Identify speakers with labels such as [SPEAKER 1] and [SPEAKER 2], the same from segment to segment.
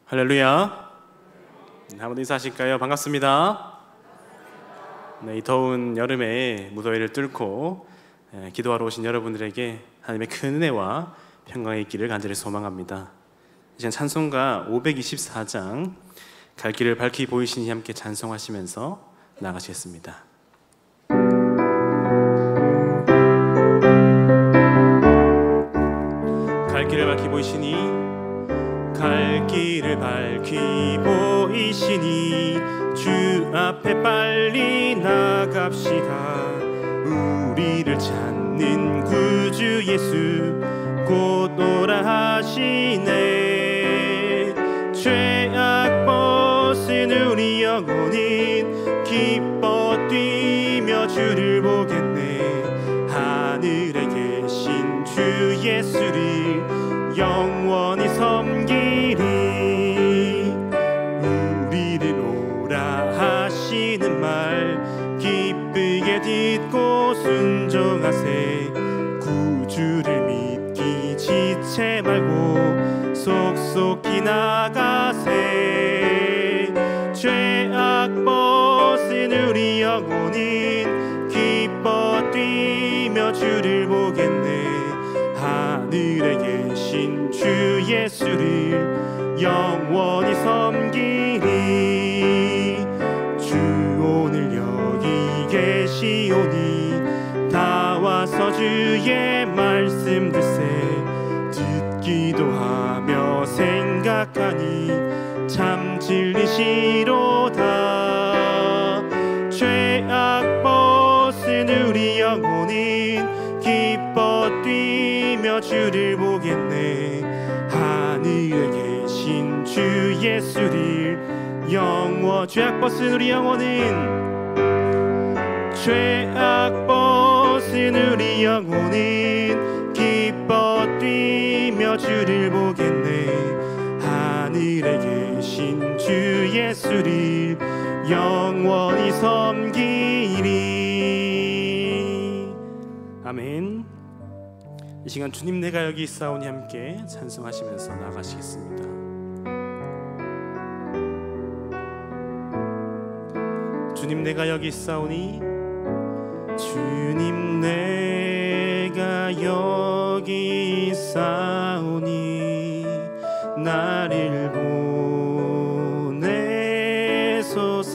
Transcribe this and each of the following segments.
[SPEAKER 1] 할렐루야. 한번 인사하실까요? 반갑습니다. 네, 이 더운 여름에 무더위를 뚫고 기도하러 오신 여러분들에게 하나님의 큰 은혜와 평강이 있기를 간절히 소망합니다. 이제 찬송가 524장 갈 길을 밝히 보이시니 함께 찬송하시면서 나가시겠습니다. 갈 길을 밝히 보이시니, 갈 길을 밝히 보이시니 주 앞에 빨리 나갑시다. 우리를 찾는 구주 예수 곧 오라 하시네. 죄악 벗은 우리 영혼은 기뻐 뛰며 주를 보겠네. 하늘에 계신 주 예수를 영원히 섬기리. 우리를 오라 하시는 말 기쁘게 듣고 순종하세. 구주를 믿기 지체 말고 속속히 나가세. 죄악 벗은 우리 영혼은 기뻐 뛰며 주를 보겠네. 하늘에 계신 주 예수를 영원히 섬기리. 주 오늘 여기 계시오니 다 와서 주의 말씀 듣세. 듣기도 하며 생각하니 참 진리시로다. 죄악 벗은 우리 영혼은 기뻐 뛰며 주를 보겠네. 하늘에 계신 주 예수를 죄악 벗은 우리 영혼은, 죄악 벗은 우리 영혼은 기뻐 뛰며 주를 보겠네. 하늘에 계신 주 예수를 영원히 섬기리. 아멘. 이 시간 주님 내가 여기 있사오니 함께 찬송하시면서 나가시겠습니다. 주님 내가 여기 있사오니, 주님 내가 여기 있사오니 나를 보내소서.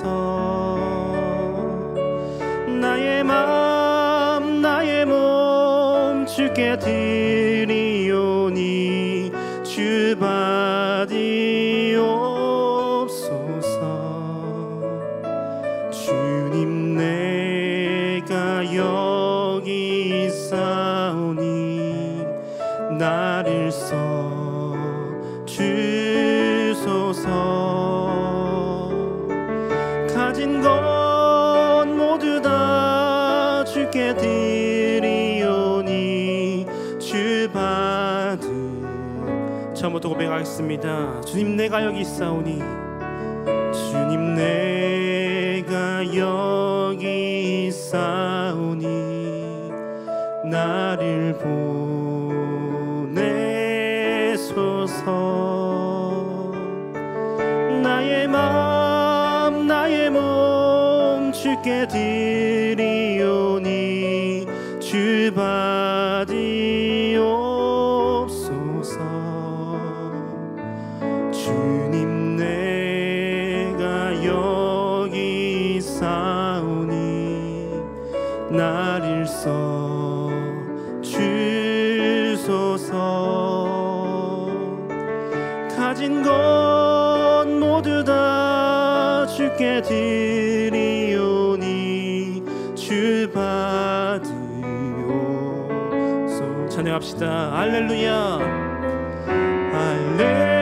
[SPEAKER 1] 나의 마음 나의 몸 주께 드리오니 주 받으옵소서. 주님 내가 여기 있사오니 나를 써주소서. 가진 것 모두 다 주께 드리오니 주 처음부터 고백하겠습니다. 주님 내가 여기 있사오니, 주님 내가 여기 있사오니 나를 보내소서. 나의 마음 나의 몸 주께 드리오니 주 받으옵소서. 주님 내가 여기 있사오니 나를 써주소서. 가진 것 모두 다 주께 드리오니 주 받으옵소서. 찬양합시다. 할렐루야. 할렐루야.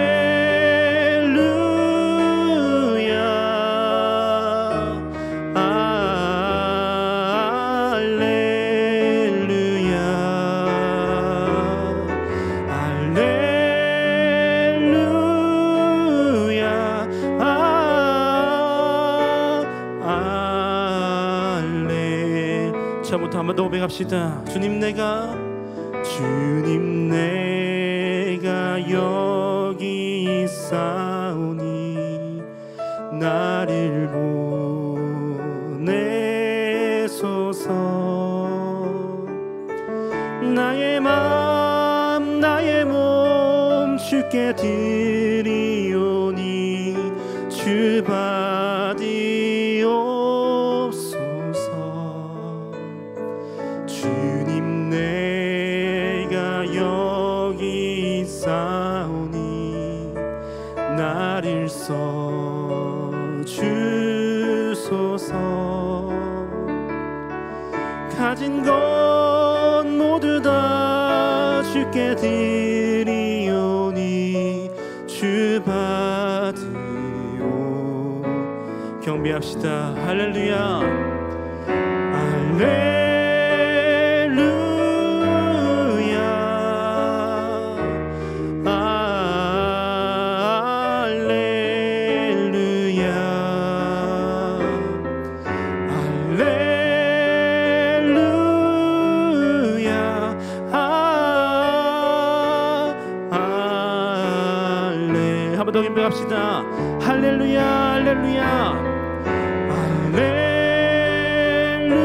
[SPEAKER 1] 처음부터 한 번 더 고백합시다. 주님 내가 여기 있사오니 마음 나의 몸 주께 드리오니 주 받으옵소서. 주님 내가 여기 있사오니 나를 써주소서. 가진 것 모두 다 주께 드리오니 주 받으오. 경배합시다. 할렐루야 할렐루야 합시다. 할렐루야 할렐루야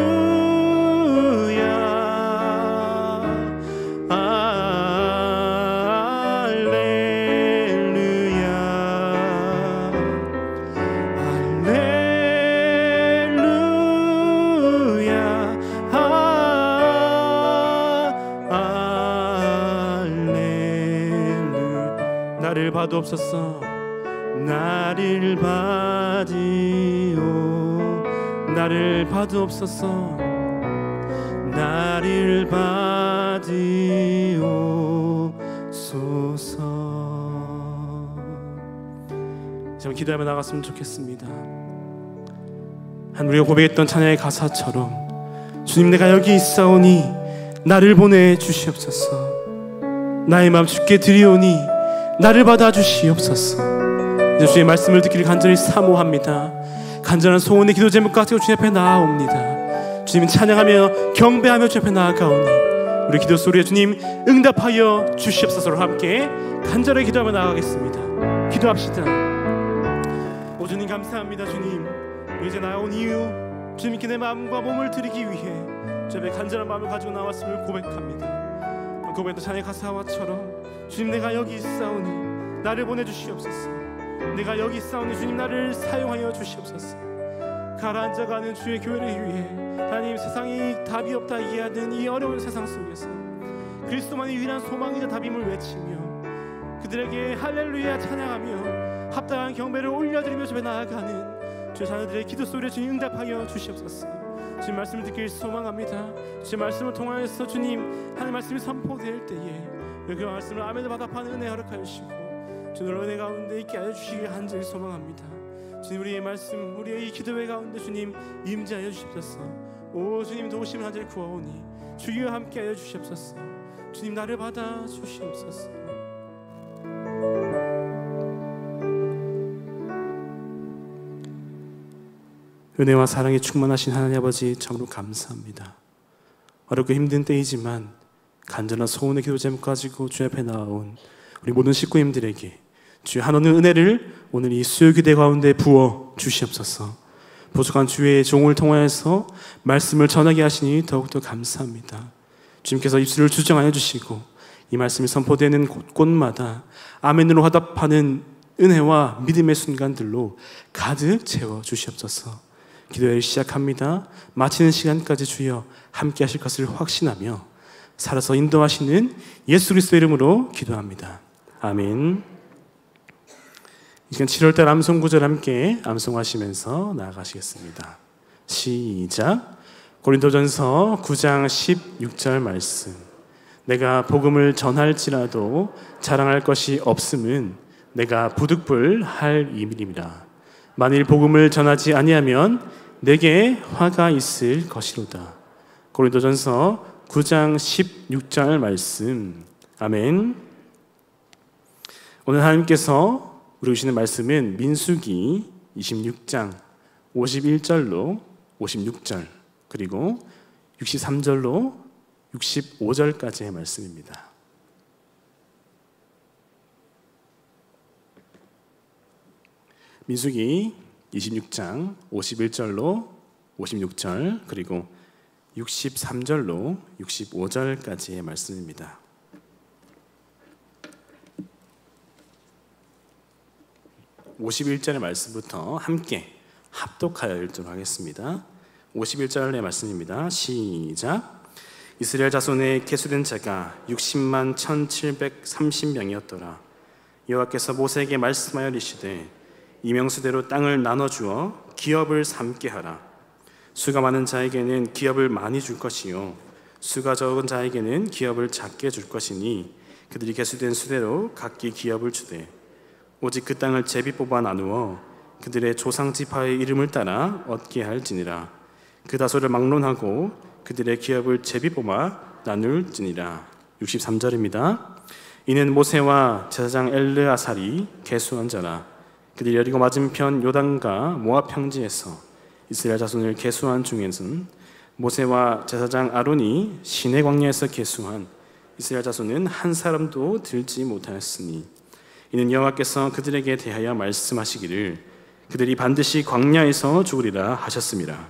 [SPEAKER 1] 할렐루야 할렐루야 할렐루야. 나를 받으옵소서. 나를 받으오. 나를 받으옵소서. 나를 받으옵소서. 좀 기도하며 나갔으면 좋겠습니다. 한 우리가 고백했던 찬양의 가사처럼 주님 내가 여기 있사오니 나를 보내 주시옵소서. 나의 마음 주께 드리오니 나를 받아 주시옵소서. 주의 말씀을 듣기를 간절히 사모합니다. 간절한 소원의 기도 제목 가지고 주님 앞에 나아옵니다. 주님 찬양하며 경배하며 주님 앞에 나아가오니 우리 기도 소리에 주님 응답하여 주시옵소서로 함께 간절하게 기도하며 나아가겠습니다. 기도합시다. 오 주님 감사합니다. 주님 이제 나아온 이유 주님께 내 마음과 몸을 드리기 위해 주님의 간절한 마음을 가지고 나왔음을 고백합니다. 고백했던 찬양의 가사와처럼 주님 내가 여기 있사오니 나를 보내주시옵소서. 내가 여기 있사오니 주님 나를 사용하여 주시옵소서. 가라앉아가는 주의 교회를 위해 하나님 세상이 답이 없다 이해하는 이 어려운 세상 속에서 그리스도만이 유일한 소망이자 답임을 외치며 그들에게 할렐루야 찬양하며 합당한 경배를 올려드리며 집에 나아가는 주의 자녀들의 기도 소리에 주님 응답하여 주시옵소서. 주님 말씀을 듣길 소망합니다. 주의 말씀을 통하여서 주님 하나님 말씀이 선포될 때에 그 말씀을 아멘을 받아파는 은혜 허락하여 주시고 주님 은혜 가운데 있게 하여 주시길 간절히 소망합니다. 주님 우리의 말씀 우리의 이 기도회 가운데 주님 임재하여 주시옵소서. 오 주님 도우심을 간절히 구하오니 주기와 함께 하여 주시옵소서. 주님 나를 받아 주시옵소서. 은혜와 사랑에 충만하신 하나님 아버지 참으로 감사합니다. 어렵고 힘든 때이지만 간절한 소원의 기도 제목 가지고 주 앞에 나아온 우리 모든 식구님들에게 주의 한없는 은혜를 오늘 이 수요기대 가운데 부어 주시옵소서. 부족한 주의 종을 통하여서 말씀을 전하게 하시니 더욱더 감사합니다. 주님께서 입술을 주정하여 주시고 이 말씀이 선포되는 곳곳마다 아멘으로 화답하는 은혜와 믿음의 순간들로 가득 채워 주시옵소서. 기도를 시작합니다. 마치는 시간까지 주여 함께 하실 것을 확신하며 살아서 인도하시는 예수 그리스도 이름으로 기도합니다. 아멘. 이 시간 7월달 암송구절 함께 암송하시면서 나아가시겠습니다. 시작. 고린도전서 9장 16절 말씀. 내가 복음을 전할지라도 자랑할 것이 없음은 내가 부득불할 일임이라. 만일 복음을 전하지 아니하면 내게 화가 있을 것이로다. 고린도전서 9장 16절 말씀. 아멘. 오늘 하나님께서 우리 주시는 말씀은 민수기 26장 51절로 56절 그리고 63절로 65절까지의 말씀입니다. 민수기 26장 51절로 56절 그리고 63절로 65절까지의 말씀입니다. 51절의 말씀부터 함께 합독하여 읽도록 하겠습니다. 51절의 말씀입니다. 시작. 이스라엘 자손의 계수된 자가 60만 1730명이었더라. 여호와께서 모세에게 말씀하여 이르시되 이 명수대로 땅을 나눠주어 기업을 삼게 하라. 수가 많은 자에게는 기업을 많이 줄 것이요 수가 적은 자에게는 기업을 작게 줄 것이니 그들이 계수된 수대로 각기 기업을 주되 오직 그 땅을 제비 뽑아 나누어 그들의 조상 지파의 이름을 따라 얻게 할지니라. 그 다소를 막론하고 그들의 기업을 제비 뽑아 나눌지니라. 63절입니다. 이는 모세와 제사장 엘르아살이 계수한 자라. 그들이 여리고 맞은편 요단과 모압 평지에서 이스라엘 자손을 계수한 중에는 모세와 제사장 아론이 시내 광야에서 계수한 이스라엘 자손은 한 사람도 들지 못하였으니 이는 여호와께서 그들에게 대하여 말씀하시기를 그들이 반드시 광야에서 죽으리라 하셨습니다.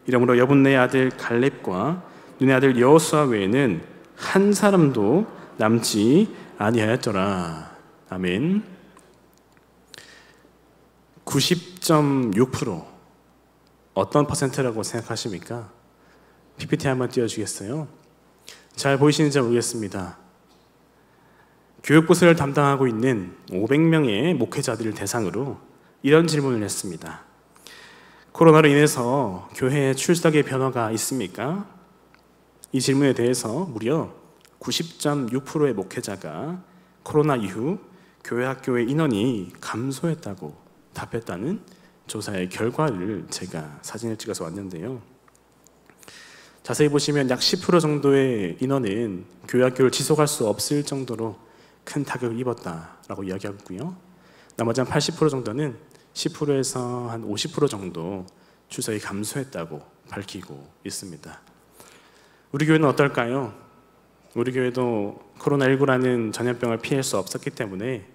[SPEAKER 1] 이러므로 여분네의 아들 갈렙과 눈의 아들 여호수아 외에는 한 사람도 남지 아니하였더라. 아멘. 90.6% 어떤 퍼센트라고 생각하십니까? PPT 한번 띄워주겠어요? 잘 보이시는지 모르겠습니다. 교육부서를 담당하고 있는 500명의 목회자들을 대상으로 이런 질문을 했습니다. 코로나로 인해서 교회 출석의 변화가 있습니까? 이 질문에 대해서 무려 90.6%의 목회자가 코로나 이후 교회 학교의 인원이 감소했다고 답했다는 조사의 결과를 제가 사진을 찍어서 왔는데요. 자세히 보시면 약 10% 정도의 인원은 교회 학교를 지속할 수 없을 정도로 큰 타격을 입었다라고 이야기하고 있고요. 나머지 한 80% 정도는 10%에서 한 50% 정도 출석이 감소했다고 밝히고 있습니다. 우리 교회는 어떨까요? 우리 교회도 코로나19라는 전염병을 피할 수 없었기 때문에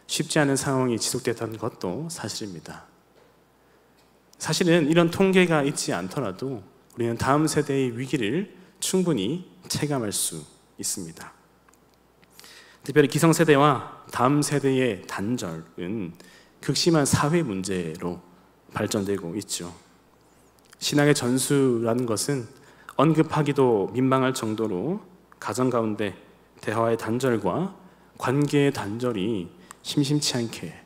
[SPEAKER 1] 쉽지 않은 상황이 지속됐던 것도 사실입니다. 사실은 이런 통계가 있지 않더라도 우리는 다음 세대의 위기를 충분히 체감할 수 있습니다. 특별히 기성세대와 다음 세대의 단절은 극심한 사회 문제로 발전되고 있죠. 신앙의 전수라는 것은 언급하기도 민망할 정도로 가정 가운데 대화의 단절과 관계의 단절이 심심치 않게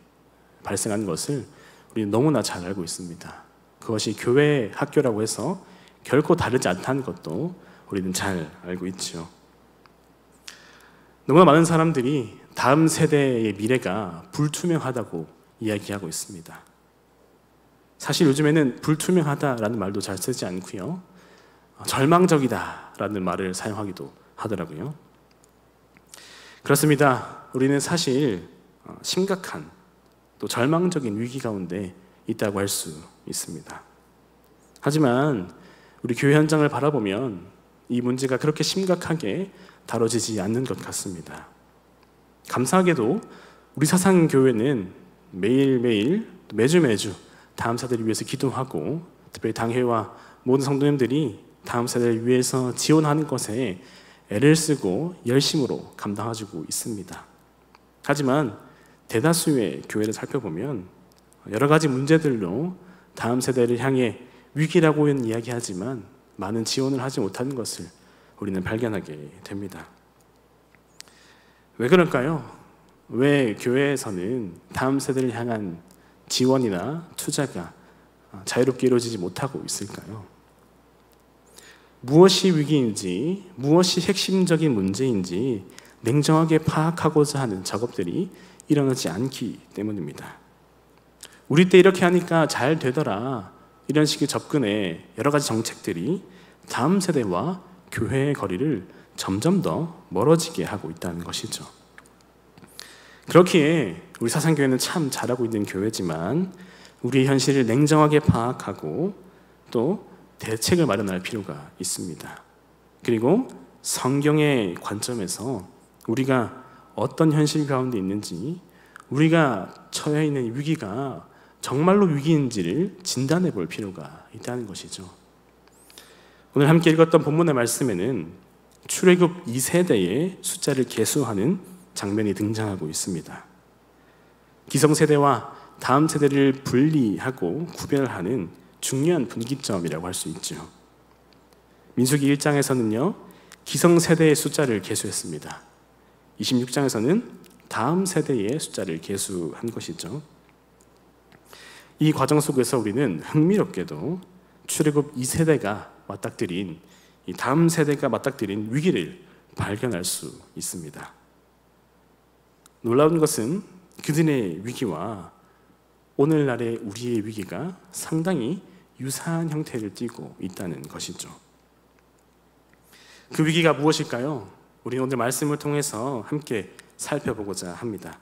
[SPEAKER 1] 발생하는 것을 우리는 너무나 잘 알고 있습니다. 그것이 교회 학교라고 해서 결코 다르지 않다는 것도 우리는 잘 알고 있죠. 너무나 많은 사람들이 다음 세대의 미래가 불투명하다고 이야기하고 있습니다. 사실 요즘에는 불투명하다라는 말도 잘 쓰지 않고요. 절망적이다라는 말을 사용하기도 하더라고요. 그렇습니다. 우리는 사실 심각한 또 절망적인 위기 가운데 있다고 할 수 있습니다. 하지만 우리 교회 현장을 바라보면 이 문제가 그렇게 심각하게 다뤄지지 않는 것 같습니다. 감사하게도 우리 사상교회는 매일매일 매주 다음 세대를 위해서 기도하고 특별히 당회와 모든 성도님들이 다음 세대를 위해서 지원하는 것에 애를 쓰고 열심으로 감당해주고 있습니다. 하지만 대다수의 교회를 살펴보면 여러 가지 문제들로 다음 세대를 향해 위기라고는 이야기하지만 많은 지원을 하지 못하는 것을 우리는 발견하게 됩니다. 왜 그럴까요? 왜 교회에서는 다음 세대를 향한 지원이나 투자가 자유롭게 이루어지지 못하고 있을까요? 무엇이 위기인지, 무엇이 핵심적인 문제인지 냉정하게 파악하고자 하는 작업들이 일어나지 않기 때문입니다. 우리 때 이렇게 하니까 잘 되더라, 이런 식의 접근의 여러 가지 정책들이 다음 세대와 교회의 거리를 점점 더 멀어지게 하고 있다는 것이죠. 그렇기에 우리 사상교회는 참 잘하고 있는 교회지만 우리의 현실을 냉정하게 파악하고 또 대책을 마련할 필요가 있습니다. 그리고 성경의 관점에서 우리가 어떤 현실 가운데 있는지, 우리가 처해 있는 위기가 정말로 위기인지를 진단해 볼 필요가 있다는 것이죠. 오늘 함께 읽었던 본문의 말씀에는 출애굽 2세대의 숫자를 계수하는 장면이 등장하고 있습니다. 기성세대와 다음 세대를 분리하고 구별하는 중요한 분기점이라고 할 수 있죠. 민수기 1장에서는요, 기성세대의 숫자를 계수했습니다. 26장에서는 다음 세대의 숫자를 계수한 것이죠. 이 과정 속에서 우리는 흥미롭게도 출애굽 2세대가 맞닥뜨린, 이 다음 세대가 맞닥뜨린 위기를 발견할 수 있습니다. 놀라운 것은 그들의 위기와 오늘날의 우리의 위기가 상당히 유사한 형태를 띠고 있다는 것이죠. 그 위기가 무엇일까요? 우리는 오늘 말씀을 통해서 함께 살펴보고자 합니다.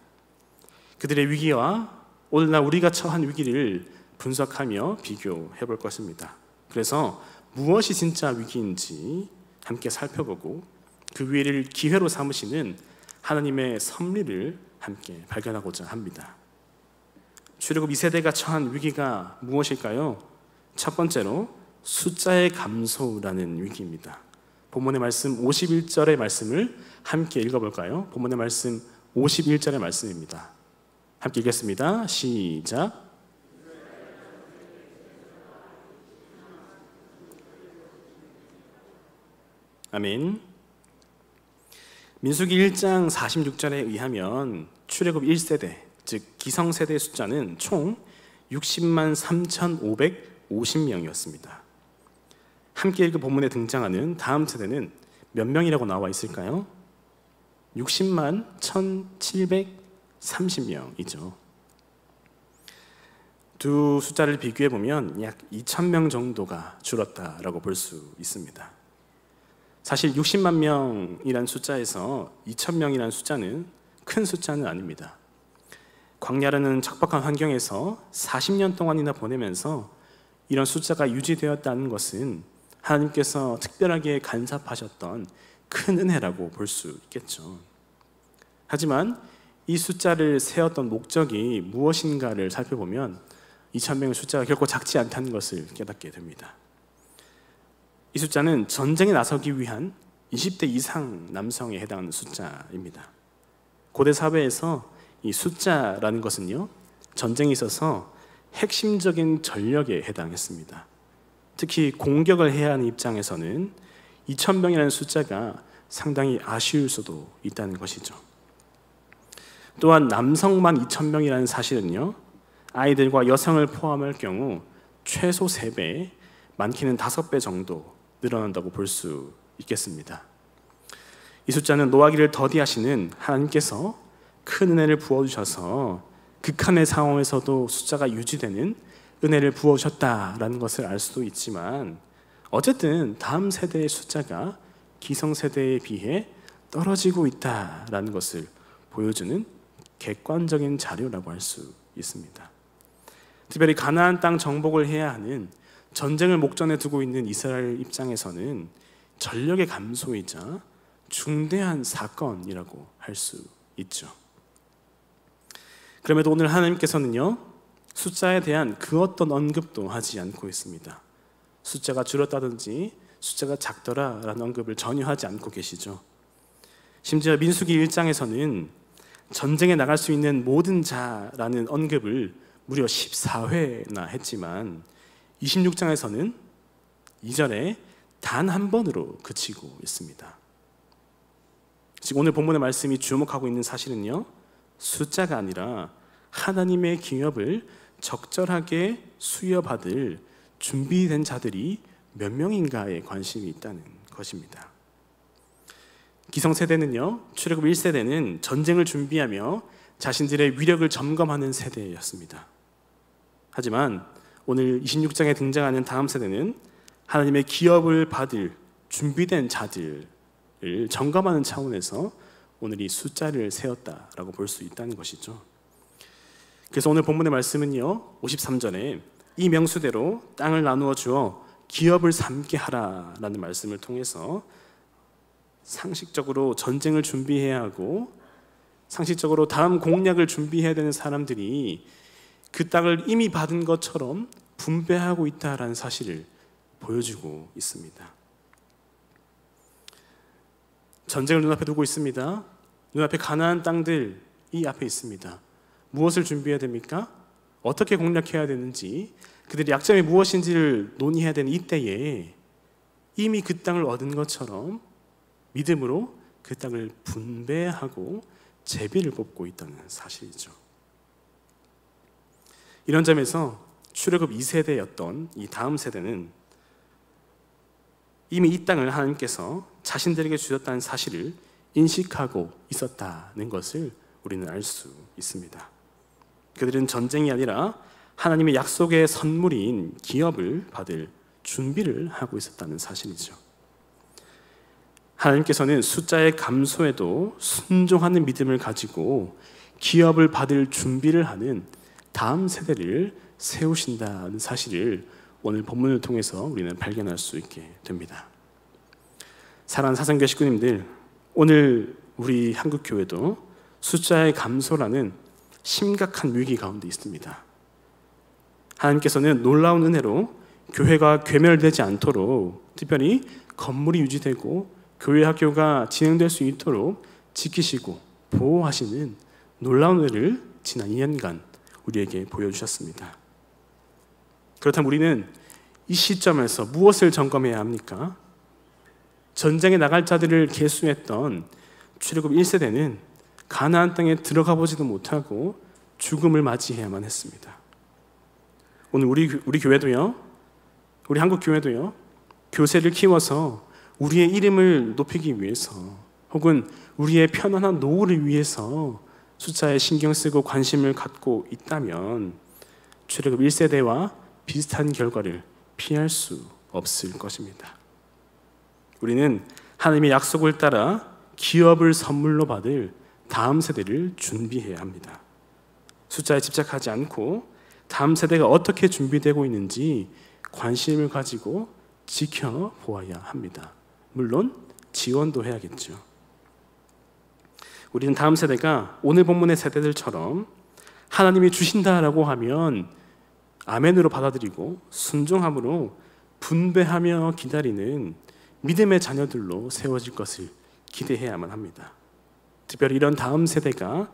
[SPEAKER 1] 그들의 위기와 오늘날 우리가 처한 위기를 분석하며 비교해 볼 것입니다. 그래서 무엇이 진짜 위기인지 함께 살펴보고 그 위기를 기회로 삼으시는 하나님의 섭리를 함께 발견하고자 합니다. 출애굽 2세대가 처한 위기가 무엇일까요? 첫 번째로 숫자의 감소라는 위기입니다. 본문의 말씀 51절의 말씀을 함께 읽어볼까요? 본문의 말씀 51절의 말씀입니다. 함께 읽겠습니다. 시작. 아멘. 민수기 1장 46절에 의하면 출애굽 1세대, 즉 기성세대의 숫자는 총 60만 3,550명이었습니다. 함께 읽은 본문에 등장하는 다음 세대는 몇 명이라고 나와 있을까요? 60만 1,730명이죠. 두 숫자를 비교해 보면 약 2,000명 정도가 줄었다라고 볼 수 있습니다. 사실 60만 명이란 숫자에서 2,000명이라는 숫자는 큰 숫자는 아닙니다. 광야라는 척박한 환경에서 40년 동안이나 보내면서 이런 숫자가 유지되었다는 것은 하나님께서 특별하게 간섭하셨던 큰 은혜라고 볼 수 있겠죠. 하지만 이 숫자를 세웠던 목적이 무엇인가를 살펴보면 2,000명의 숫자가 결코 작지 않다는 것을 깨닫게 됩니다. 이 숫자는 전쟁에 나서기 위한 20대 이상 남성에 해당하는 숫자입니다. 고대 사회에서 이 숫자라는 것은요, 전쟁에 있어서 핵심적인 전력에 해당했습니다. 특히 공격을 해야 하는 입장에서는 2,000명이라는 숫자가 상당히 아쉬울 수도 있다는 것이죠. 또한 남성만 2,000명이라는 사실은요, 아이들과 여성을 포함할 경우 최소 3배, 많게는 5배 정도 늘어난다고 볼 수 있겠습니다. 이 숫자는 노하기를 더디하시는 하나님께서 큰 은혜를 부어주셔서 극한의 상황에서도 숫자가 유지되는 은혜를 부어주셨다라는 것을 알 수도 있지만, 어쨌든 다음 세대의 숫자가 기성세대에 비해 떨어지고 있다라는 것을 보여주는 객관적인 자료라고 할 수 있습니다. 특별히 가나안 땅 정복을 해야 하는 전쟁을 목전에 두고 있는 이스라엘 입장에서는 전력의 감소이자 중대한 사건이라고 할 수 있죠. 그럼에도 오늘 하나님께서는요, 숫자에 대한 그 어떤 언급도 하지 않고 있습니다. 숫자가 줄었다든지 숫자가 작더라라는 언급을 전혀 하지 않고 계시죠. 심지어 민수기 1장에서는 전쟁에 나갈 수 있는 모든 자라는 언급을 무려 14회나 했지만 26장에서는 2절에 단 한 번으로 그치고 있습니다. 지금 오늘 본문의 말씀이 주목하고 있는 사실은요, 숫자가 아니라 하나님의 기업을 적절하게 수여받을 준비된 자들이 몇 명인가에 관심이 있다는 것입니다. 기성세대는요, 출애굽 1세대는 전쟁을 준비하며 자신들의 위력을 점검하는 세대였습니다. 하지만 오늘 26장에 등장하는 다음 세대는 하나님의 기업을 받을 준비된 자들을 점검하는 차원에서 오늘 이 숫자를 세웠다라고 볼 수 있다는 것이죠. 그래서 오늘 본문의 말씀은요, 53절에 이 명수대로 땅을 나누어 주어 기업을 삼게 하라라는 말씀을 통해서 상식적으로 전쟁을 준비해야 하고 상식적으로 다음 공략을 준비해야 되는 사람들이 그 땅을 이미 받은 것처럼 분배하고 있다라는 사실을 보여주고 있습니다. 전쟁을 눈앞에 두고 있습니다. 눈앞에 가나안 땅들이 앞에 있습니다. 무엇을 준비해야 됩니까? 어떻게 공략해야 되는지, 그들의 약점이 무엇인지를 논의해야 되는 이때에 이미 그 땅을 얻은 것처럼 믿음으로 그 땅을 분배하고 제비를 뽑고 있다는 사실이죠. 이런 점에서 출애굽 2세대였던 이 다음 세대는 이미 이 땅을 하나님께서 자신들에게 주셨다는 사실을 인식하고 있었다는 것을 우리는 알 수 있습니다. 그들은 전쟁이 아니라 하나님의 약속의 선물인 기업을 받을 준비를 하고 있었다는 사실이죠. 하나님께서는 숫자의 감소에도 순종하는 믿음을 가지고 기업을 받을 준비를 하는 다음 세대를 세우신다는 사실을 오늘 본문을 통해서 우리는 발견할 수 있게 됩니다. 사랑하는 사상교회 식구님들, 오늘 우리 한국교회도 숫자의 감소라는 심각한 위기 가운데 있습니다. 하나님께서는 놀라운 은혜로 교회가 괴멸되지 않도록, 특별히 건물이 유지되고 교회 학교가 진행될 수 있도록 지키시고 보호하시는 놀라운 은혜를 지난 2년간 우리에게 보여주셨습니다. 그렇다면 우리는 이 시점에서 무엇을 점검해야 합니까? 전쟁에 나갈 자들을 계수했던 출애굽 1세대는 가나안 땅에 들어가 보지도 못하고 죽음을 맞이해야만 했습니다. 오늘 우리 교회도요, 우리 한국 교회도요, 교세를 키워서 우리의 이름을 높이기 위해서, 혹은 우리의 편안한 노후를 위해서 숫자에 신경 쓰고 관심을 갖고 있다면 출애굽 1세대와 비슷한 결과를 피할 수 없을 것입니다. 우리는 하나님의 약속을 따라 기업을 선물로 받을 다음 세대를 준비해야 합니다. 숫자에 집착하지 않고 다음 세대가 어떻게 준비되고 있는지 관심을 가지고 지켜보아야 합니다. 물론 지원도 해야겠죠. 우리는 다음 세대가 오늘 본문의 세대들처럼 하나님이 주신다라고 하면 아멘으로 받아들이고 순종함으로 분배하며 기다리는 믿음의 자녀들로 세워질 것을 기대해야만 합니다. 특별히 이런 다음 세대가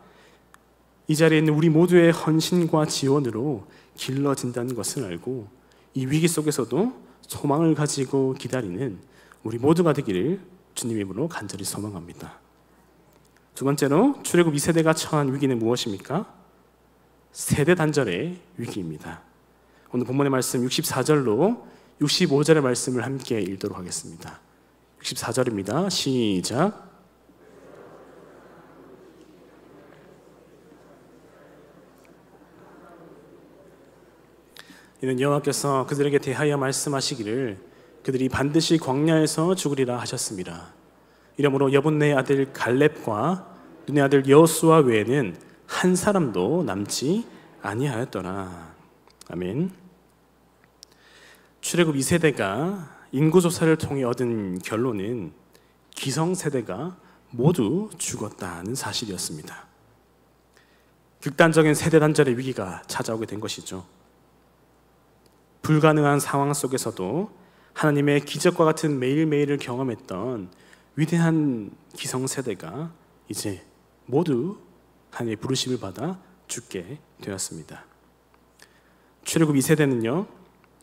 [SPEAKER 1] 이 자리에 있는 우리 모두의 헌신과 지원으로 길러진다는 것을 알고 이 위기 속에서도 소망을 가지고 기다리는 우리 모두가 되기를 주님 이름으로 간절히 소망합니다. 두 번째로 출애굽 2세대가 처한 위기는 무엇입니까? 세대 단절의 위기입니다. 오늘 본문의 말씀 64절로 65절의 말씀을 함께 읽도록 하겠습니다. 64절입니다. 시작. 이는 여호와께서 그들에게 대하여 말씀하시기를 그들이 반드시 광야에서 죽으리라 하셨습니다. 이러므로 여분네의 아들 갈렙과 눈의 아들 여호수아 외에는 한 사람도 남지 아니하였더라. 아멘. 출애굽 2세대가 인구조사를 통해 얻은 결론은 기성세대가 모두 죽었다는 사실이었습니다. 극단적인 세대 단절의 위기가 찾아오게 된 것이죠. 불가능한 상황 속에서도 하나님의 기적과 같은 매일매일을 경험했던 위대한 기성세대가 이제 모두 하나님의 부르심을 받아 죽게 되었습니다. 출애굽 2세대는요,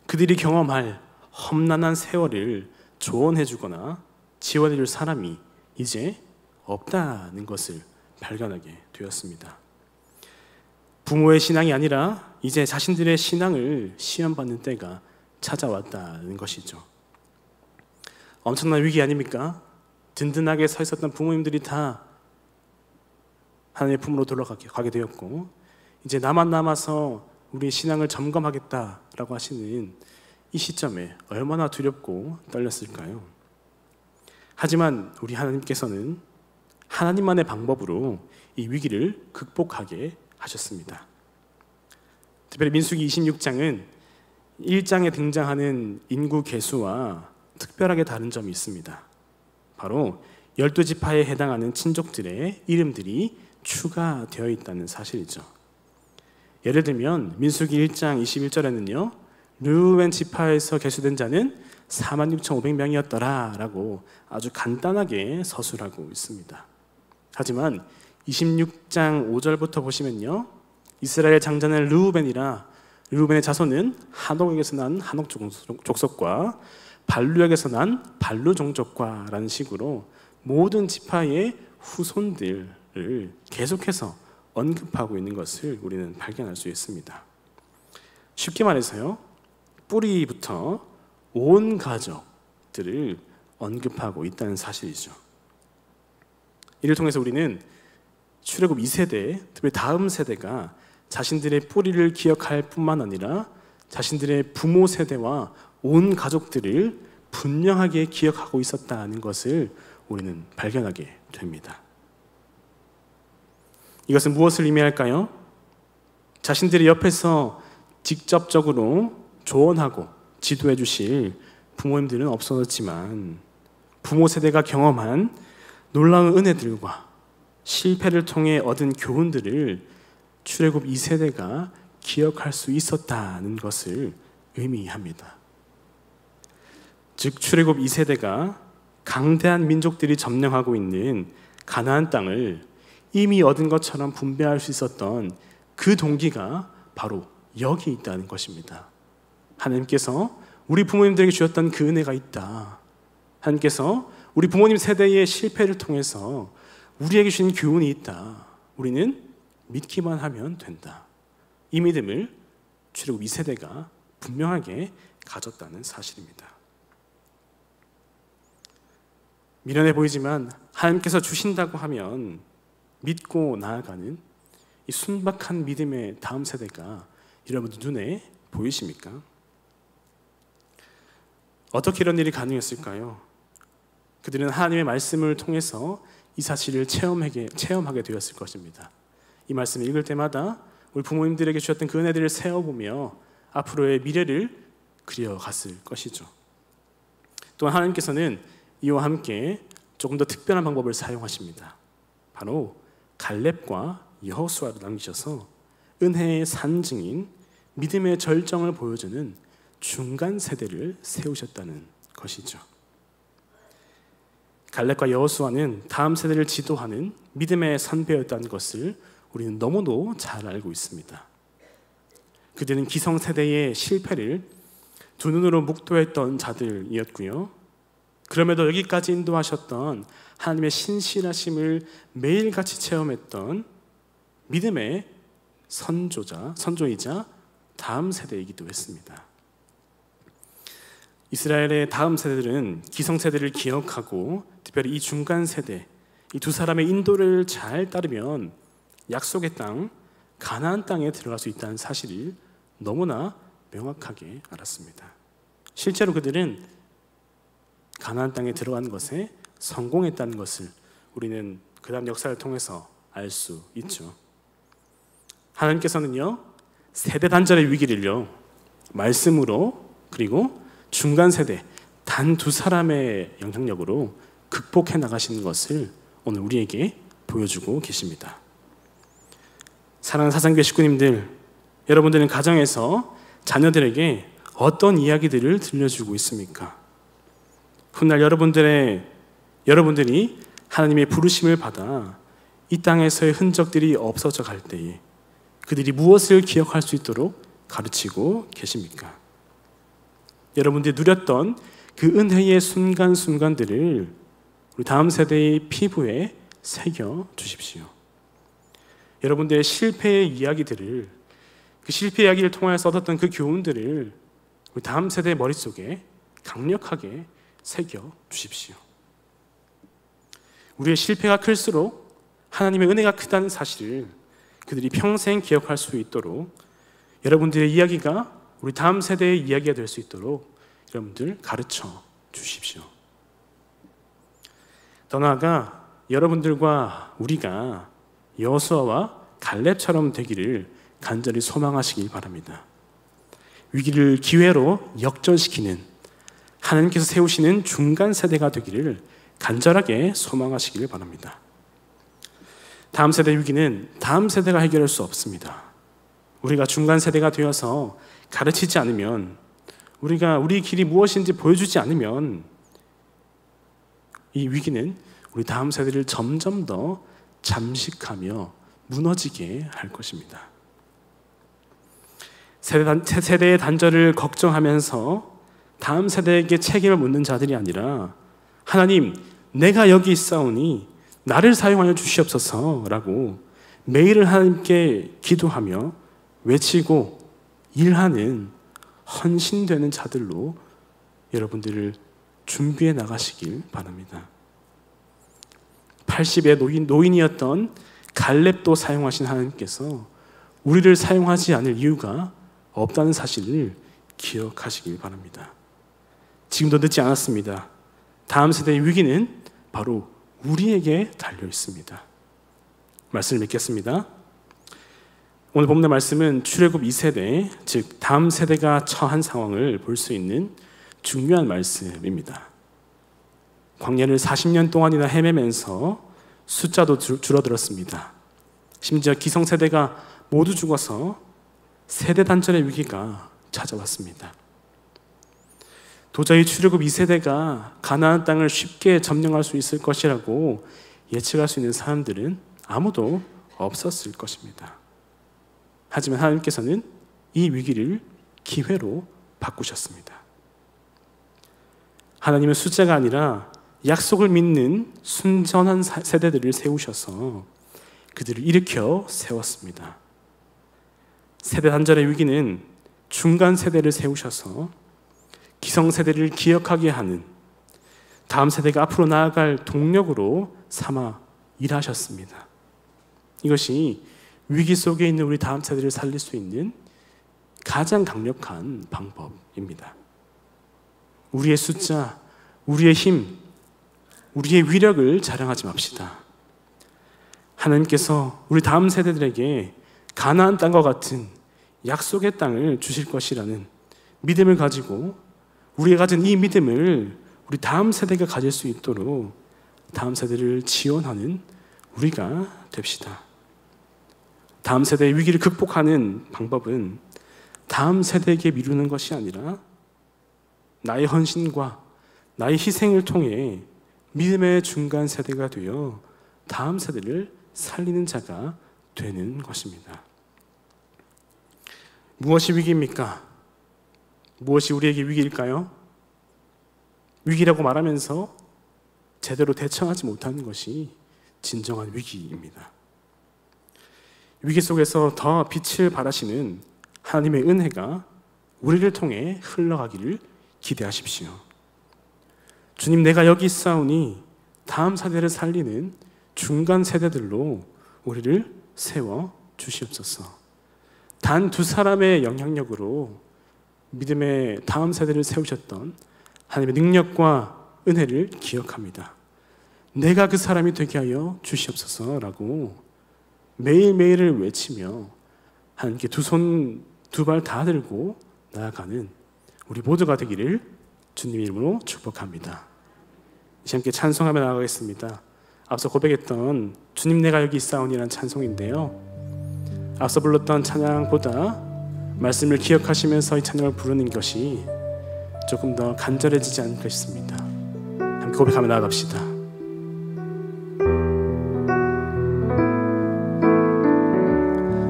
[SPEAKER 1] 그들이 경험할 험난한 세월을 조언해주거나 지원해줄 사람이 이제 없다는 것을 발견하게 되었습니다. 부모의 신앙이 아니라 이제 자신들의 신앙을 시험받는 때가 찾아왔다는 것이죠. 엄청난 위기 아닙니까? 든든하게 서 있었던 부모님들이 다 하나님의 품으로 돌아가게 되었고, 이제 나만 남아서 우리 신앙을 점검하겠다라고 하시는 이 시점에 얼마나 두렵고 떨렸을까요? 하지만 우리 하나님께서는 하나님만의 방법으로 이 위기를 극복하게 하셨습니다. 특별히 민수기 26장은 1장에 등장하는 인구 계수와 특별하게 다른 점이 있습니다. 바로 12지파에 해당하는 친족들의 이름들이 추가되어 있다는 사실이죠. 예를 들면 민수기 1장 21절에는요, 르우벤 지파에서 계수된 자는 46,500명이었더라 라고 아주 간단하게 서술하고 있습니다. 하지만 26장 5절부터 보시면요, 이스라엘 장자는 르우벤이라 르우벤의 자손은 한옥에게서 난 한옥 족속과 발루에게서 난 발루 종족과 라는 식으로 모든 지파의 후손들을 계속해서 언급하고 있는 것을 우리는 발견할 수 있습니다. 쉽게 말해서요, 뿌리부터 온 가족들을 언급하고 있다는 사실이죠. 이를 통해서 우리는 출애굽 2세대, 특히 다음 세대가 자신들의 뿌리를 기억할 뿐만 아니라 자신들의 부모 세대와 온 가족들을 분명하게 기억하고 있었다는 것을 우리는 발견하게 됩니다. 이것은 무엇을 의미할까요? 자신들의 옆에서 직접적으로 조언하고 지도해 주실 부모님들은 없어졌지만 부모 세대가 경험한 놀라운 은혜들과 실패를 통해 얻은 교훈들을 출애굽 2세대가 기억할 수 있었다는 것을 의미합니다. 즉 출애굽 2세대가 강대한 민족들이 점령하고 있는 가나안 땅을 이미 얻은 것처럼 분배할 수 있었던 그 동기가 바로 여기 있다는 것입니다. 하나님께서 우리 부모님들에게 주셨던 그 은혜가 있다. 하나님께서 우리 부모님 세대의 실패를 통해서 우리에게 주신 교훈이 있다. 우리는 믿기만 하면 된다. 이 믿음을 출애굽 2세대가 분명하게 가졌다는 사실입니다. 미련해 보이지만 하나님께서 주신다고 하면 믿고 나아가는 이 순박한 믿음의 다음 세대가 여러분들 눈에 보이십니까? 어떻게 이런 일이 가능했을까요? 그들은 하나님의 말씀을 통해서 이 사실을 체험하게 되었을 것입니다. 이 말씀을 읽을 때마다 우리 부모님들에게 주셨던 그 은혜들을 세어보며 앞으로의 미래를 그려갔을 것이죠. 또한 하나님께서는 이와 함께 조금 더 특별한 방법을 사용하십니다. 바로 갈렙과 여호수아를 남기셔서 은혜의 산증인 믿음의 절정을 보여주는 중간 세대를 세우셨다는 것이죠. 갈렙과 여호수아는 다음 세대를 지도하는 믿음의 선배였다는 것을 우리는 너무도 잘 알고 있습니다. 그들은 기성세대의 실패를 두 눈으로 묵도했던 자들이었고요. 그럼에도 여기까지 인도하셨던 하나님의 신실하심을 매일같이 체험했던 믿음의 선조이자 다음 세대이기도 했습니다. 이스라엘의 다음 세대들은 기성세대를 기억하고 특별히 이 중간 세대, 이 두 사람의 인도를 잘 따르면 약속의 땅, 가나안 땅에 들어갈 수 있다는 사실을 너무나 명확하게 알았습니다. 실제로 그들은 가나안 땅에 들어간 것에 성공했다는 것을 우리는 그 다음 역사를 통해서 알 수 있죠. 하나님께서는요, 세대 단절의 위기를요, 말씀으로 그리고 중간 세대 단 두 사람의 영향력으로 극복해 나가시는 것을 오늘 우리에게 보여주고 계십니다. 사랑하는 사상교회 식구님들, 여러분들은 가정에서 자녀들에게 어떤 이야기들을 들려주고 있습니까? 훗날 여러분들이 하나님의 부르심을 받아 이 땅에서의 흔적들이 없어져 갈 때에 그들이 무엇을 기억할 수 있도록 가르치고 계십니까? 여러분들이 누렸던 그 은혜의 순간순간들을 우리 다음 세대의 피부에 새겨 주십시오. 여러분들의 실패의 이야기들을, 그 실패 이야기를 통해서 얻었던 그 교훈들을 우리 다음 세대의 머릿속에 강력하게 새겨 주십시오. 우리의 실패가 클수록 하나님의 은혜가 크다는 사실을 그들이 평생 기억할 수 있도록 여러분들의 이야기가 우리 다음 세대의 이야기가 될 수 있도록 여러분들 가르쳐 주십시오. 더 나아가 여러분들과 우리가 여호수아와 갈렙처럼 되기를 간절히 소망하시길 바랍니다. 위기를 기회로 역전시키는 하나님께서 세우시는 중간 세대가 되기를 간절하게 소망하시길 바랍니다. 다음 세대 위기는 다음 세대가 해결할 수 없습니다. 우리가 중간 세대가 되어서 가르치지 않으면 우리가 우리 길이 무엇인지 보여주지 않으면 이 위기는 우리 다음 세대를 점점 더 잠식하며 무너지게 할 것입니다. 세대의 단절을 걱정하면서 다음 세대에게 책임을 묻는 자들이 아니라 하나님, 내가 여기 있사오니 나를 사용하여 주시옵소서 라고 매일 하나님께 기도하며 외치고 일하는 헌신되는 자들로 여러분들을 준비해 나가시길 바랍니다. 80의 노인이었던 갈렙도 사용하신 하나님께서 우리를 사용하지 않을 이유가 없다는 사실을 기억하시길 바랍니다. 지금도 늦지 않았습니다. 다음 세대의 위기는 바로 우리에게 달려 있습니다. 말씀을 믿겠습니다. 오늘 본문의 말씀은 출애굽 2세대, 즉 다음 세대가 처한 상황을 볼 수 있는 중요한 말씀입니다. 광야를 40년 동안이나 헤매면서 숫자도 줄어들었습니다. 심지어 기성세대가 모두 죽어서 세대 단절의 위기가 찾아왔습니다. 도저히 출애굽 2세대가 가나안 땅을 쉽게 점령할 수 있을 것이라고 예측할 수 있는 사람들은 아무도 없었을 것입니다. 하지만 하나님께서는 이 위기를 기회로 바꾸셨습니다. 하나님은 숫자가 아니라 약속을 믿는 순전한 세대들을 세우셔서 그들을 일으켜 세웠습니다. 세대 단절의 위기는 중간 세대를 세우셔서 기성세대를 기억하게 하는, 다음 세대가 앞으로 나아갈 동력으로 삼아 일하셨습니다. 이것이 위기 속에 있는 우리 다음 세대를 살릴 수 있는 가장 강력한 방법입니다. 우리의 숫자, 우리의 힘, 우리의 위력을 자랑하지 맙시다. 하나님께서 우리 다음 세대들에게 가나안 땅과 같은 약속의 땅을 주실 것이라는 믿음을 가지고 우리가 가진 이 믿음을 우리 다음 세대가 가질 수 있도록 다음 세대를 지원하는 우리가 됩시다. 다음 세대의 위기를 극복하는 방법은 다음 세대에게 미루는 것이 아니라 나의 헌신과 나의 희생을 통해 믿음의 중간 세대가 되어 다음 세대를 살리는 자가 되는 것입니다. 무엇이 위기입니까? 무엇이 우리에게 위기일까요? 위기라고 말하면서 제대로 대처하지 못하는 것이 진정한 위기입니다. 위기 속에서 더 빛을 발하시는 하나님의 은혜가 우리를 통해 흘러가기를 기대하십시오. 주님, 내가 여기 있사오니 다음 세대를 살리는 중간 세대들로 우리를 세워 주시옵소서. 단 두 사람의 영향력으로 믿음의 다음 세대를 세우셨던 하나님의 능력과 은혜를 기억합니다. 내가 그 사람이 되게 하여 주시옵소서라고 매일매일을 외치며 하나님께 두 손 두 발 다 들고 나아가는 우리 모두가 되기를 주님 이름으로 축복합니다. 이제 함께 찬송하며 나아가겠습니다. 앞서 고백했던 주님 내가 여기 있사오니라는 찬송인데요, 앞서 불렀던 찬양보다 말씀을 기억하시면서 이 찬양을 부르는 것이 조금 더 간절해지지 않을까 싶습니다. 함께 고백하며 나아갑시다.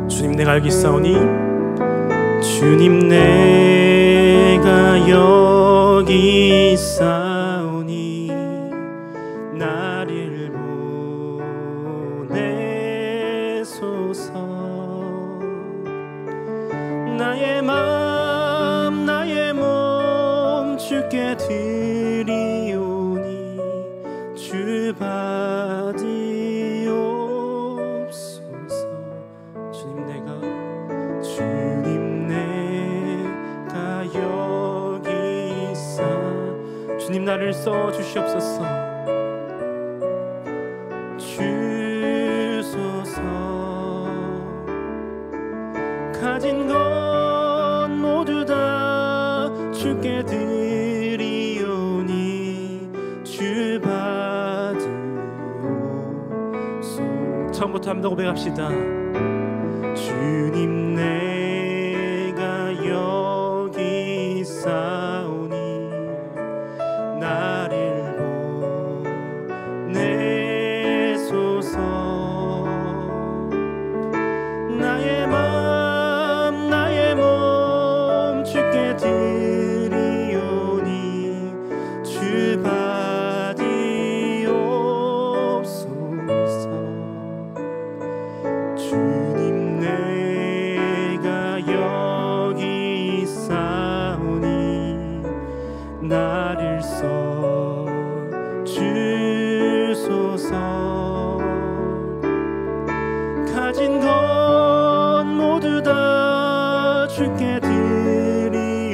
[SPEAKER 1] 주님 내가 여기 있사오니, 주님 내가 여기 있사오니 나를 보내소서. 나의 마음 나의 몸 주께 드리오니 주 받으옵소서. 주님 내가 여기 있사. 주님 나를 써 주시옵소서. 주소서. 가진 것 모두 다 주께 드리오니 주 받으옵소서. 처음부터 한번 더 고백합시다. 주님 내가 여기 있사 주님 내가 여기 있사오니 나를 써 주소서. 가진 것 모두 다 주께 드리오니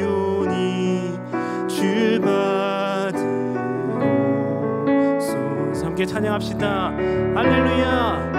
[SPEAKER 1] 주 받으옵소서. 함께 찬양합시다. 할렐루야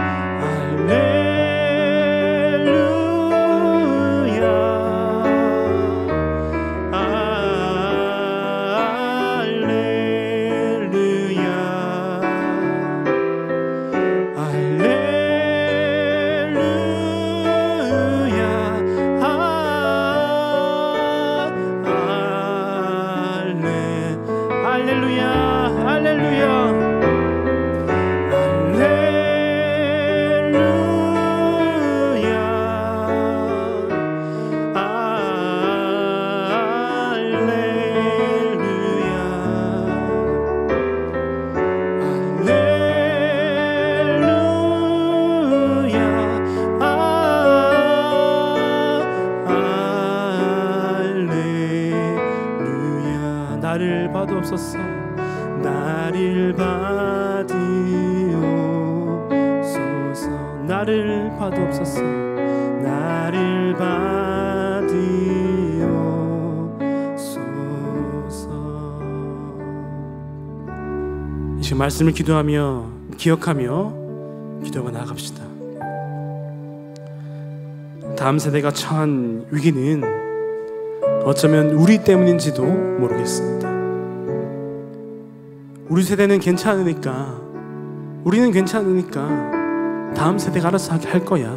[SPEAKER 1] 나를 받으옵소서. 나를 받으옵소서. 나를 받으옵소서. 나를 받으옵소서. 이 시간 말씀을 기도하며 기억하며 기도하며 나아갑시다. 다음 세대가 처한 위기는 어쩌면 우리 때문인지도 모르겠습니다. 우리 세대는 괜찮으니까, 우리는 괜찮으니까 다음 세대가 알아서 할 거야,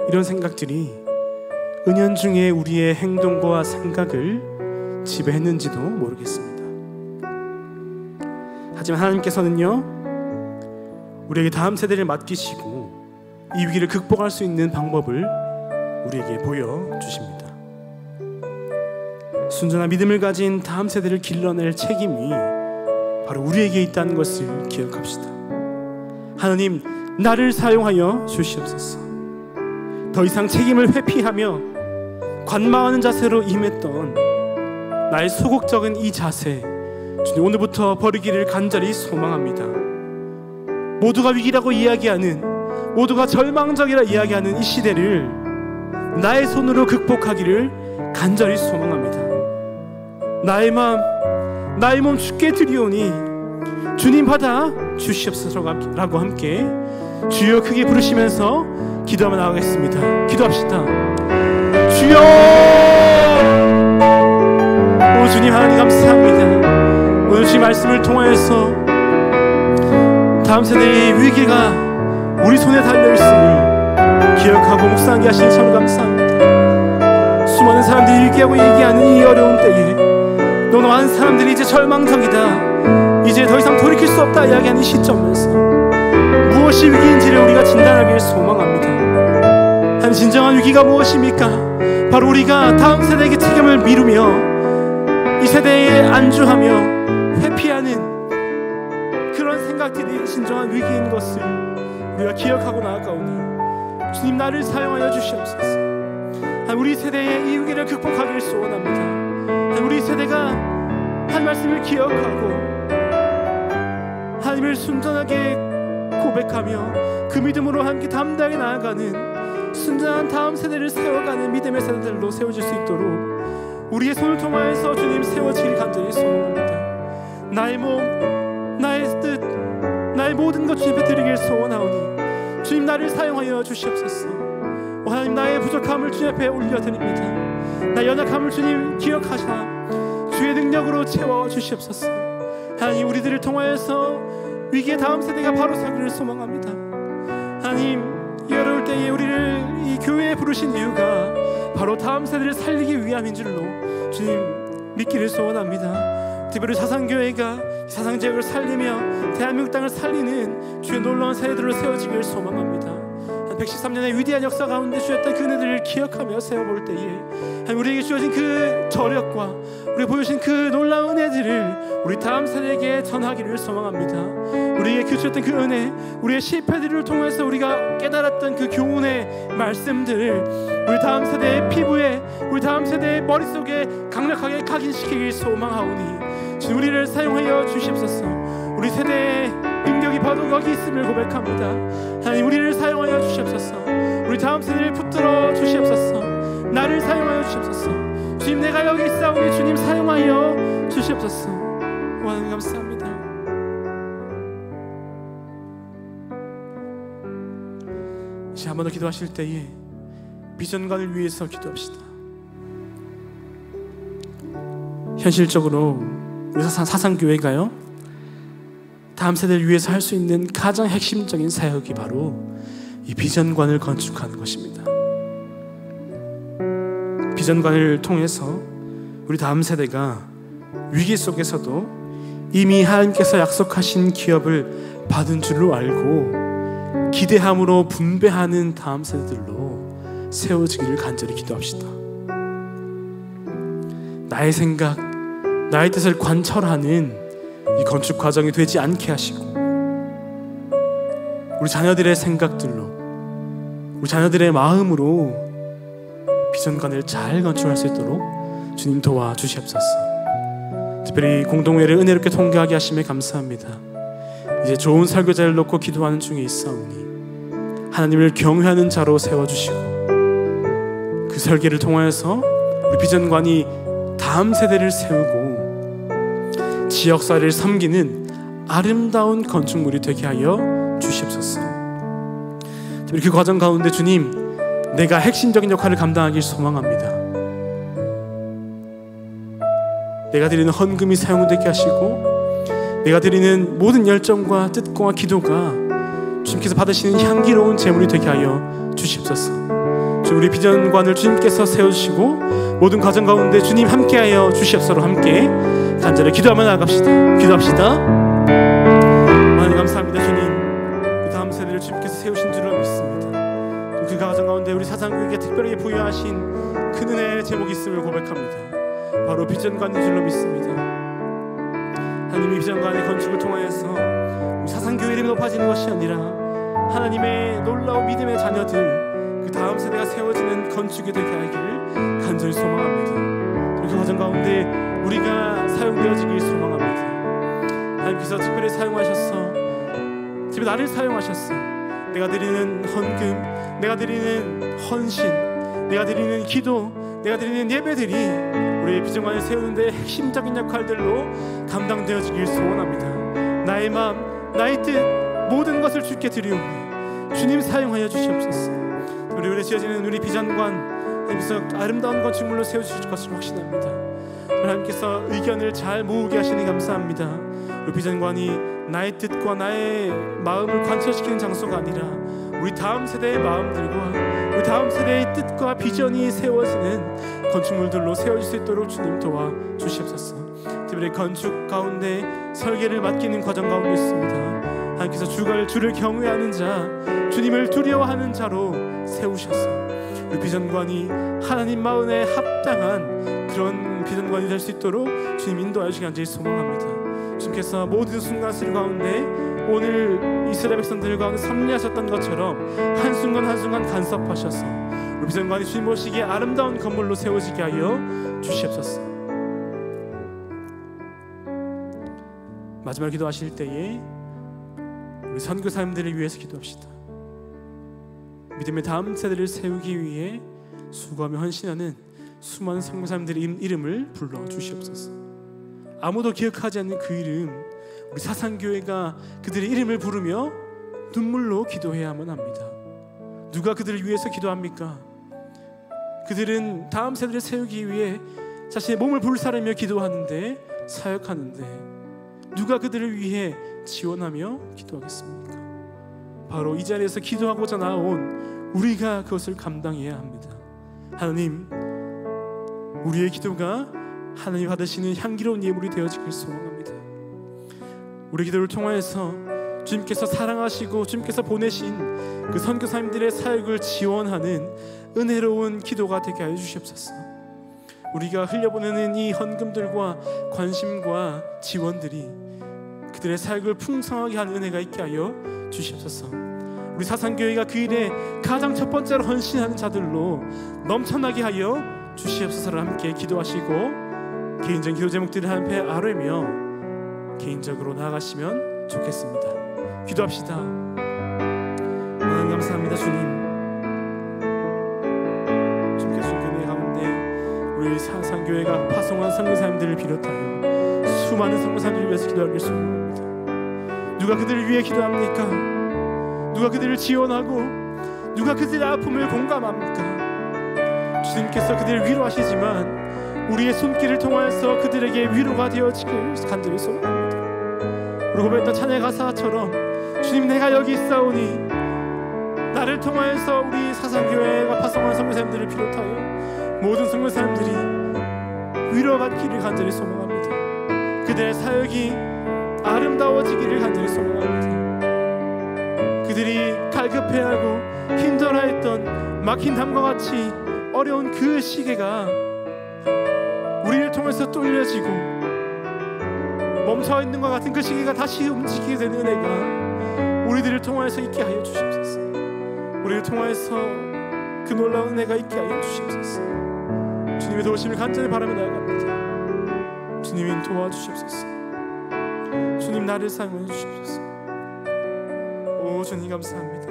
[SPEAKER 1] 이런 생각들이 은연중에 우리의 행동과 생각을 지배했는지도 모르겠습니다. 하지만 하나님께서는요, 우리에게 다음 세대를 맡기시고 이 위기를 극복할 수 있는 방법을 우리에게 보여주십니다. 순전한 믿음을 가진 다음 세대를 길러낼 책임이 바로 우리에게 있다는 것을 기억합시다. 하나님, 나를 사용하여 주시옵소서. 더 이상 책임을 회피하며 관망하는 자세로 임했던 나의 소극적인 이 자세, 주님 오늘부터 버리기를 간절히 소망합니다. 모두가 위기라고 이야기하는, 모두가 절망적이라 이야기하는 이 시대를 나의 손으로 극복하기를 간절히 소망합니다. 나의 마음, 나의 몸 주께 드리오니 주님 받아 주시옵소서라고 함께 주여 크게 부르시면서 기도하며 나가겠습니다. 기도합시다. 주여! 오 주님 하나님 감사합니다. 오늘 주님 말씀을 통하여서 다음 세대의 위기가 우리 손에 달려있음을 기억하고 묵상하게 하시니 참 감사합니다. 수많은 사람들이 위기하고 얘기하는 이 어려운 때에 또 많은 사람들이 이제 절망적이다, 이제 더 이상 돌이킬 수 없다 이야기하는 이 시점에서 무엇이 위기인지를 우리가 진단하기를 소망합니다. 한 진정한 위기가 무엇입니까? 바로 우리가 다음 세대에게 책임을 미루며 이 세대에 안주하며 회피하는 그런 생각들이 진정한 위기인 것을 우리가 기억하고 나아가오니 주님 나를 사용하여 주시옵소서. 우리 세대의 이 위기를 극복하기를 소원합니다. 우리 세대가 한 말씀을 기억하고 하나님을 순전하게 고백하며 그 믿음으로 함께 담대하게 나아가는 순전한 다음 세대를 세워가는 믿음의 세대들로 세워질 수 있도록 우리의 손을 통하여서 주님 세워지길 간절히 소원합니다. 나의 몸, 나의 뜻, 나의 모든 것 주님 앞에 드리길 소원하오니 주님 나를 사용하여 주시옵소서. 하나님 나의 부족함을 주님 앞에 올려드립니다. 나의 연약함을 주님 기억하사 주의 능력으로 채워주시옵소서. 하나님 우리들을 통하여서 위기의 다음 세대가 바로 서기를 소망합니다. 하나님 이 어려울 때에 우리를 이 교회에 부르신 이유가 바로 다음 세대를 살리기 위함인 줄로 주님 믿기를 소원합니다. 특별히 사상교회가 사상지역을 살리며 대한민국 땅을 살리는 주의 놀라운 세대들로 세워지기를 소망합니다. 113년의 위대한 역사 가운데 주셨던 그 은혜들을 기억하며 세워볼 때에 하나님 우리에게 주어진 그 저력과 우리 보여주신 그 놀라운 은혜들을 우리 다음 세대에게 전하기를 소망합니다. 우리에게 그 주셨던 그 은혜, 우리의 실패들을 통해서 우리가 깨달았던 그 교훈의 말씀들을 우리 다음 세대의 피부에, 우리 다음 세대의 머릿속에 강력하게 각인시키길 소망하오니 주님 우리를 사용하여 주시옵소서. 우리 세대의 능력이 바로 거기 있음을 고백합니다. 하나님 우리를 사용하여 주시옵소서. 우리 다음 세대를 붙들어 주시옵소서. 나를 사용하여 주시옵소서. 주님 내가 여기 있사오니 주님 사용하여 주시옵소서. 하나님 감사합니다. 이제 한 번 더 기도하실 때에 비전관을 위해서 기도합시다. 현실적으로 우리 사상교회가요 다음 세대를 위해서 할 수 있는 가장 핵심적인 사역이 바로 이 비전관을 건축하는 것입니다. 비전관을 통해서 우리 다음 세대가 위기 속에서도 이미 하나님께서 약속하신 기업을 받은 줄로 알고 기대함으로 분배하는 다음 세대들로 세워지기를 간절히 기도합시다. 나의 생각, 나의 뜻을 관철하는 이 건축 과정이 되지 않게 하시고 우리 자녀들의 생각들로, 우리 자녀들의 마음으로 비전관을 잘 건축할 수 있도록 주님 도와주시옵소서. 특별히 공동회를 은혜롭게 통과하게 하심에 감사합니다. 이제 좋은 설교자를 놓고 기도하는 중에 있사오니 하나님을 경외하는 자로 세워주시고 그 설계를 통하여서 우리 비전관이 다음 세대를 세우고 지역사회를 섬기는 아름다운 건축물이 되게 하여 주시옵소서. 특별히 그 과정 가운데 주님 내가 핵심적인 역할을 감당하길 소망합니다. 내가 드리는 헌금이 사용되게 하시고 내가 드리는 모든 열정과 뜻과 기도가 주님께서 받으시는 향기로운 제물이 되게 하여 주시옵소서. 우리 비전관을 주님께서 세워주시고 모든 과정 가운데 주님 함께하여 주시옵소서. 함께 간절히 기도하며 나아갑시다. 기도합시다. 하나님 감사합니다. 주님 그 다음 세대를 주님께서 세우신 줄로 믿습니다. 그 과정 가운데 우리 사상교회에 특별히 부여하신 큰 은혜의 제목이 있음을 고백합니다. 바로 비전관인 줄로 믿습니다. 하나님이 비전관의 건축을 통하여서 우리 사상교회 이름이 높아지는 것이 아니라 하나님의 놀라운 믿음의 자녀들 그 다음 세대가 세워지는 건축이 되게 하기를 간절히 소망합니다. 그 과정 가운데 우리가 사용되어지길 소망합니다. 하나님께서 특별히 사용하셨어. 특별히 나를 사용하셨어. 내가 드리는 헌금, 내가 드리는 헌신, 내가 드리는 기도, 내가 드리는 예배들이 우리의 비전관을 세우는 데 핵심적인 역할들로 감당되어지길 소원합니다. 나의 마음, 나의 뜻 모든 것을 주께 드리오니 주님 사용하여 주시옵소서. 우리 지어지는 우리 비전관 하나님께서 아름다운 건축물로 세워주실 것을 확신합니다. 하나님께서 의견을 잘 모으게 하시니 감사합니다. 우리 비전관이 나의 뜻과 나의 마음을 관철시키는 장소가 아니라 우리 다음 세대의 마음들과 우리 다음 세대의 뜻과 비전이 세워지는 건축물들로 세워질 수 있도록 주님 도와주시옵소서. 특별히 건축 가운데 설계를 맡기는 과정 가운데 있습니다. 하나님께서 주를 경외하는 자, 주님을 두려워하는 자로 세우셔서 우리 비전관이 하나님 마음에 합당한 그런 비전관이 될 수 있도록 주님 인도하여 주시기 간절히 소망합니다. 주님께서 모든 순간들 가운데 오늘 이스라엘 백성들 가운데 섭리하셨던 것처럼 한순간 한순간 간섭하셔서 우리 비전관이 주님 보시기에 아름다운 건물로 세워지게 하여 주시옵소서. 마지막으로 기도하실 때에 우리 선교사님들을 위해서 기도합시다. 믿음의 다음 세대를 세우기 위해 수고하며 헌신하는 수많은 선교사님들의 이름을 불러주시옵소서. 아무도 기억하지 않는 그 이름, 우리 사상교회가 그들의 이름을 부르며 눈물로 기도해야만 합니다. 누가 그들을 위해서 기도합니까? 그들은 다음 세대를 세우기 위해 자신의 몸을 불사르며 기도하는데, 사역하는데 누가 그들을 위해 지원하며 기도하겠습니까? 바로 이 자리에서 기도하고자 나온 우리가 그것을 감당해야 합니다. 하나님, 우리의 기도가 하나님 받으시는 향기로운 예물이 되어지길 소망합니다. 우리 기도를 통하여서 주님께서 사랑하시고 주님께서 보내신 그 선교사님들의 사역을 지원하는 은혜로운 기도가 되게 하여 주시옵소서. 우리가 흘려보내는 이 헌금들과 관심과 지원들이 그들의 사역을 풍성하게 하는 은혜가 있게 하여 주시옵소서. 우리 사상교회가 그 일에 가장 첫 번째로 헌신하는 자들로 넘쳐나게 하여 주시옵소서를 함께 기도하시고 개인적인 기도 제목들을 하나님 앞에 아뢰며 개인적으로 나아가시면 좋겠습니다. 기도합시다. 하나님 감사합니다. 주님께서 주님의 가운데 우리 사상교회가 파송한 선교사님들을 비롯하여 수많은 선교사님들을 위해서 기도하길 소원합니다. 누가 그들을 위해 기도합니까? 누가 그들을 지원하고 누가 그들의 아픔을 공감합니까? 주님께서 그들을 위로하시지만 우리의 손길을 통하여서 그들에게 위로가 되어지길 간절히 소원합니다. 우리 고백했던 찬양 가사처럼 주님 내가 여기 있사오니 나를 통하여서 우리 사상교회가 파송한 선교사님들을 비롯하여 모든 선교사님들이 위로받기를 간절히 소망합니다. 그들의 사역이 아름다워지기를 간절히 소망합니다. 그들이 갈급해하고 힘들어했던 막힌 담과 같이 어려운 그 시계가 우리를 통해서 뚫려지고 멈춰있는 것 같은 그 시계가 다시 움직이게 되는 은혜가 우리들을 통하여서 있게 하여 주시옵소서. 우리를 통하여서 그 놀라운 은혜가 있게 하여 주시옵소서. 주님의 도우심을 간절히 바라며 나아갑니다. 주님이 도와주시옵소서. 주님 나를 사용해 주시옵소서. 오 주님 감사합니다.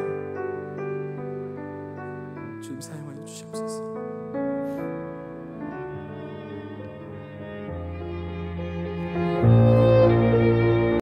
[SPEAKER 1] 주님 사용하여 주시옵소서.